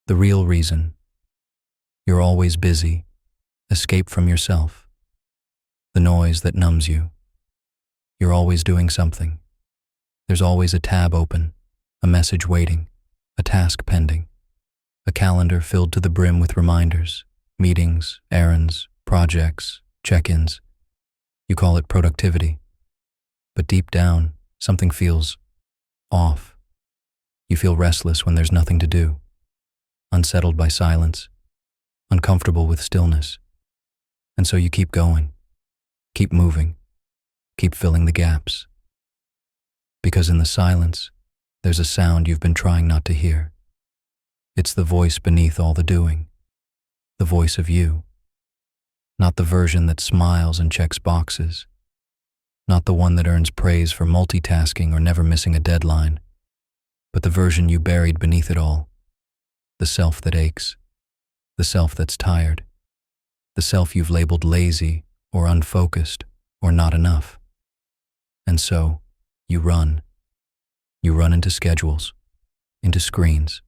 The real reason. You're always busy. Escape from yourself. The noise that numbs you. You're always doing something. There's always a tab open, a message waiting, a task pending, a calendar filled to the brim with reminders, meetings, errands, projects, check-ins. You call it productivity. But deep down, something feels off. You feel restless when there's nothing to do, unsettled by silence, uncomfortable with stillness. And so you keep going, keep moving, keep filling the gaps. Because in the silence, there's a sound you've been trying not to hear. It's the voice beneath all the doing, the voice of you. Not the version that smiles and checks boxes, not the one that earns praise for multitasking or never missing a deadline, but the version you buried beneath it all, the self that aches, the self that's tired, the self you've labeled lazy or unfocused or not enough. And so, you run. You run into schedules, into screens,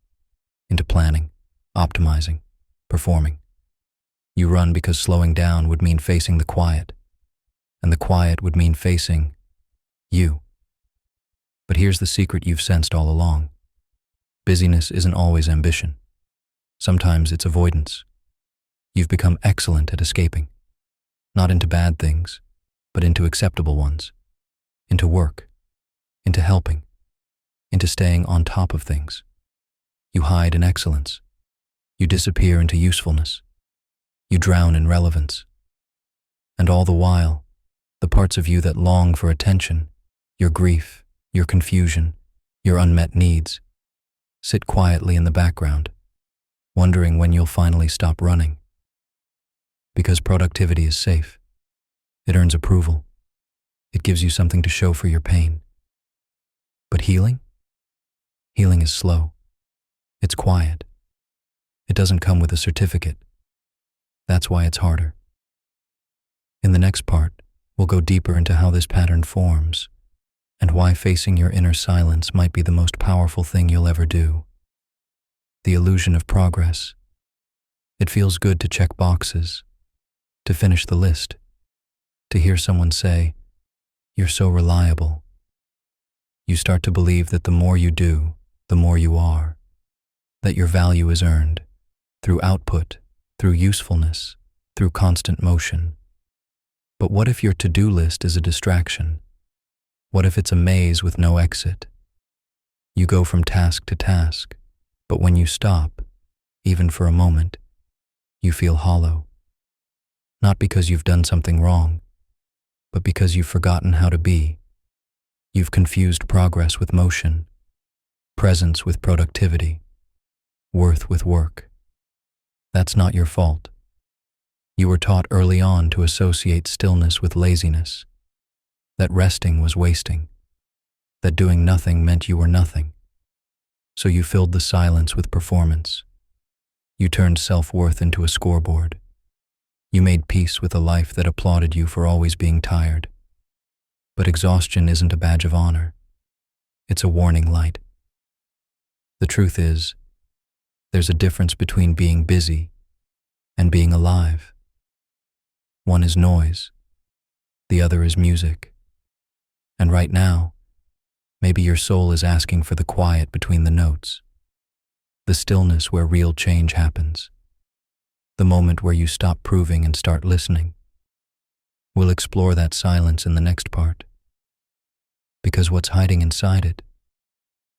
into planning, optimizing, performing. You run because slowing down would mean facing the quiet, and the quiet would mean facing you. But here's the secret you've sensed all along. Busyness isn't always ambition. Sometimes it's avoidance. You've become excellent at escaping, not into bad things, but into acceptable ones, into work, into helping, into staying on top of things. You hide in excellence. You disappear into usefulness. You drown in relevance. And all the while, the parts of you that long for attention, your grief, your confusion, your unmet needs, sit quietly in the background, wondering when you'll finally stop running. Because productivity is safe. It earns approval. It gives you something to show for your pain. But healing? Healing is slow. It's quiet. It doesn't come with a certificate. That's why it's harder. In the next part, we'll go deeper into how this pattern forms and why facing your inner silence might be the most powerful thing you'll ever do. The illusion of progress. It feels good to check boxes, to finish the list, to hear someone say, "You're so reliable." You start to believe that the more you do, the more you are, that your value is earned through output, through usefulness, through constant motion. But what if your to-do list is a distraction? What if it's a maze with no exit? You go from task to task, but when you stop, even for a moment, you feel hollow. Not because you've done something wrong, but because you've forgotten how to be. You've confused progress with motion, presence with productivity, worth with work. That's not your fault. You were taught early on to associate stillness with laziness, that resting was wasting, that doing nothing meant you were nothing. So you filled the silence with performance. You turned self-worth into a scoreboard. You made peace with a life that applauded you for always being tired. But exhaustion isn't a badge of honor. It's a warning light. The truth is, there's a difference between being busy and being alive. One is noise, the other is music. And right now, maybe your soul is asking for the quiet between the notes, the stillness where real change happens, the moment where you stop proving and start listening. We'll explore that silence in the next part, because what's hiding inside it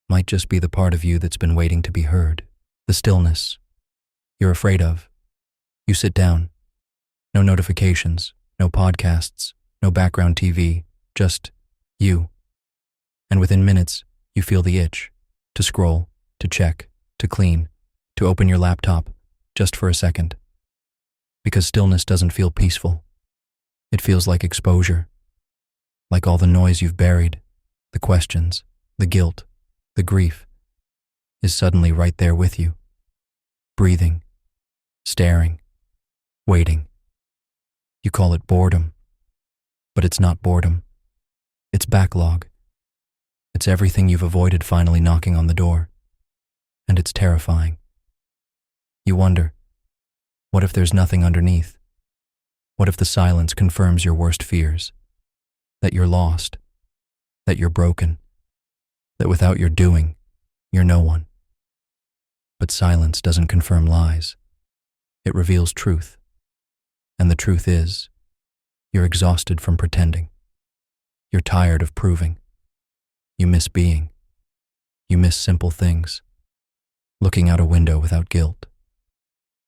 might just be the part of you that's been waiting to be heard. The stillness you're afraid of. You sit down. No notifications, no podcasts, no background TV, just you. And within minutes, you feel the itch to scroll, to check, to clean, to open your laptop, just for a second. Because stillness doesn't feel peaceful. It feels like exposure, like all the noise you've buried, the questions, the guilt, the grief, is suddenly right there with you, breathing, staring, waiting. You call it boredom, but it's not boredom. It's backlog. It's everything you've avoided finally knocking on the door. And it's terrifying. You wonder, what if there's nothing underneath? What if the silence confirms your worst fears? That you're lost, that you're broken, that without your doing, you're no one. But silence doesn't confirm lies. It reveals truth. And the truth is, you're exhausted from pretending. You're tired of proving. You miss being. You miss simple things. Looking out a window without guilt.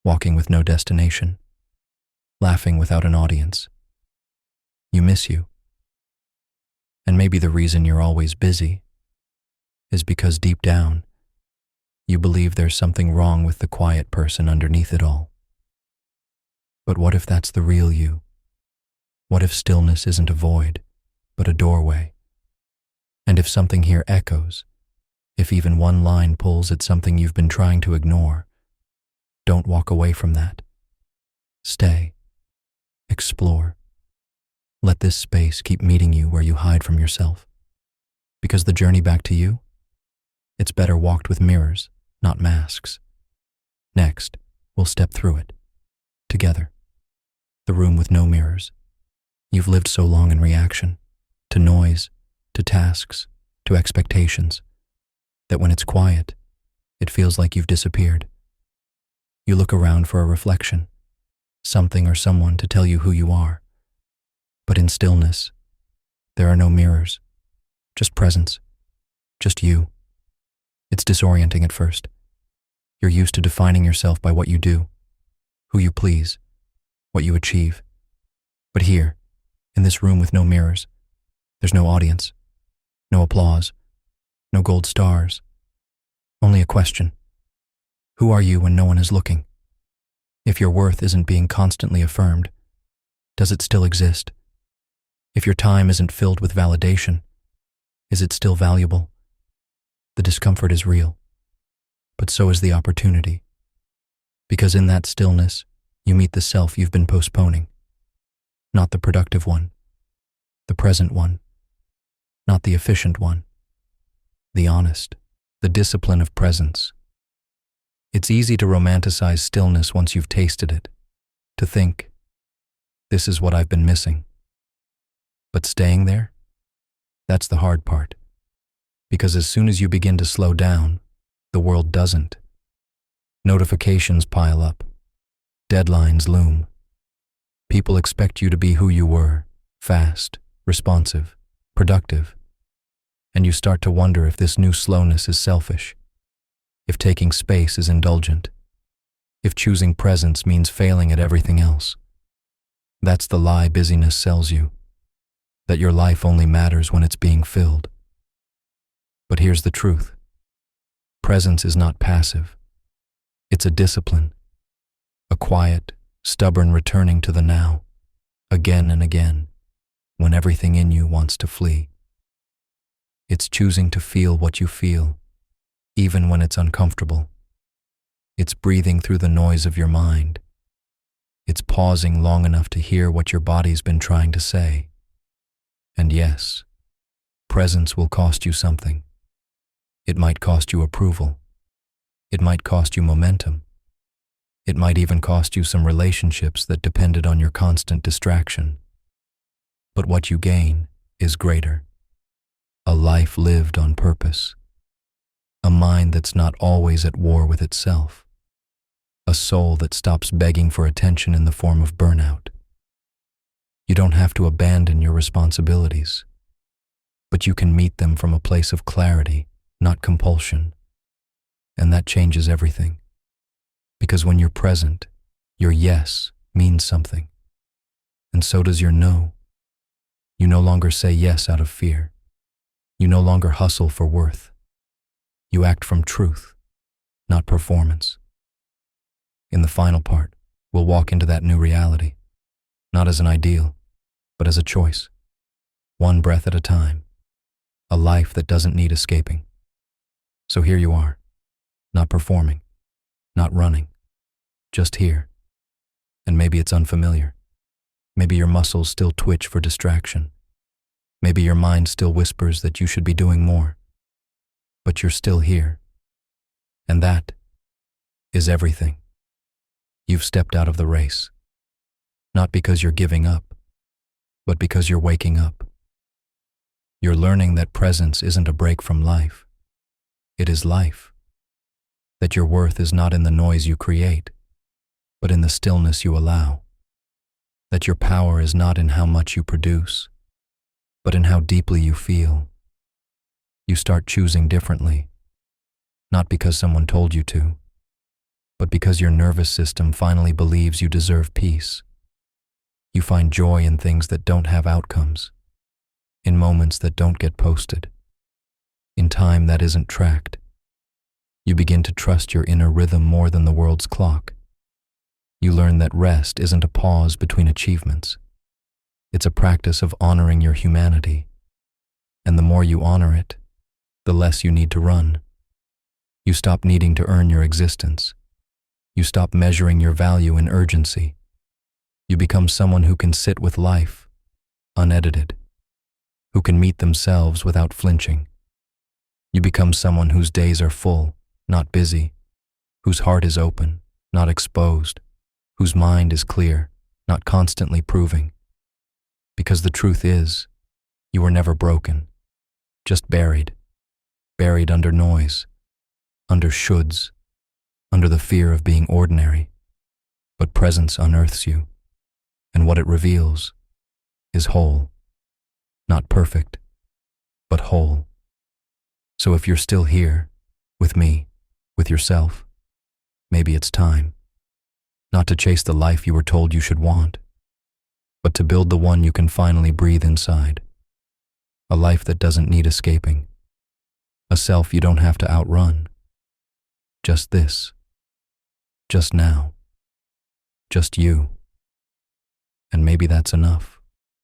Walking with no destination. Laughing without an audience. You miss you. And maybe the reason you're always busy is because deep down, you believe there's something wrong with the quiet person underneath it all. But what if that's the real you? What if stillness isn't a void, but a doorway? And if something here echoes, if even one line pulls at something you've been trying to ignore, don't walk away from that. Stay. Explore. Let this space keep meeting you where you hide from yourself. Because the journey back to you, it's better walked with mirrors, not masks. Next, we'll step through it. Together. The room with no mirrors. You've lived so long in reaction, to noise, to tasks, to expectations, that when it's quiet, it feels like you've disappeared. You look around for a reflection, something or someone to tell you who you are. But in stillness, there are no mirrors, just presence, just you. It's disorienting at first. You're used to defining yourself by what you do, who you please, what you achieve. But here, in this room with no mirrors, there's no audience, no applause, no gold stars, only a question. Who are you when no one is looking? If your worth isn't being constantly affirmed, does it still exist? If your time isn't filled with validation, is it still valuable? The discomfort is real, but so is the opportunity. Because in that stillness, you meet the self you've been postponing. Not the productive one, the present one, not the efficient one, the honest, the discipline of presence. It's easy to romanticize stillness once you've tasted it, to think, this is what I've been missing. But staying there, that's the hard part. Because as soon as you begin to slow down, the world doesn't. Notifications pile up. Deadlines loom. People expect you to be who you were, fast, responsive, productive. And you start to wonder if this new slowness is selfish, if taking space is indulgent, if choosing presence means failing at everything else. That's the lie busyness sells you, that your life only matters when it's being filled. But here's the truth. Presence is not passive. It's a discipline. A quiet, stubborn returning to the now, again and again, when everything in you wants to flee. It's choosing to feel what you feel, even when it's uncomfortable. It's breathing through the noise of your mind. It's pausing long enough to hear what your body's been trying to say. And yes, presence will cost you something. It might cost you approval. It might cost you momentum. It might even cost you some relationships that depended on your constant distraction. But what you gain is greater. A life lived on purpose. A mind that's not always at war with itself. A soul that stops begging for attention in the form of burnout. You don't have to abandon your responsibilities, but you can meet them from a place of clarity, not compulsion. And that changes everything. Because when you're present, your yes means something. And so does your no. You no longer say yes out of fear. You no longer hustle for worth. You act from truth, not performance. In the final part, we'll walk into that new reality, not as an ideal, but as a choice. One breath at a time. A life that doesn't need escaping. So here you are, not performing, not running, just here. And maybe it's unfamiliar. Maybe your muscles still twitch for distraction. Maybe your mind still whispers that you should be doing more. But you're still here. And that is everything. You've stepped out of the race, not because you're giving up, but because you're waking up. You're learning that presence isn't a break from life. It is life. That your worth is not in the noise you create, but in the stillness you allow. That your power is not in how much you produce, but in how deeply you feel. You start choosing differently, not because someone told you to, but because your nervous system finally believes you deserve peace. You find joy in things that don't have outcomes, in moments that don't get posted, in time that isn't tracked. You begin to trust your inner rhythm more than the world's clock. You learn that rest isn't a pause between achievements. It's a practice of honoring your humanity. And the more you honor it, the less you need to run. You stop needing to earn your existence. You stop measuring your value in urgency. You become someone who can sit with life, unedited, who can meet themselves without flinching. You become someone whose days are full, not busy, whose heart is open, not exposed, whose mind is clear, not constantly proving. Because the truth is, you were never broken, just buried under noise, under shoulds, under the fear of being ordinary. But presence unearths you, and what it reveals is whole, not perfect, but whole. So if you're still here, with me, with yourself, maybe it's time, not to chase the life you were told you should want, but to build the one you can finally breathe inside. A life that doesn't need escaping. A self you don't have to outrun. Just this. Just now. Just you. And maybe that's enough.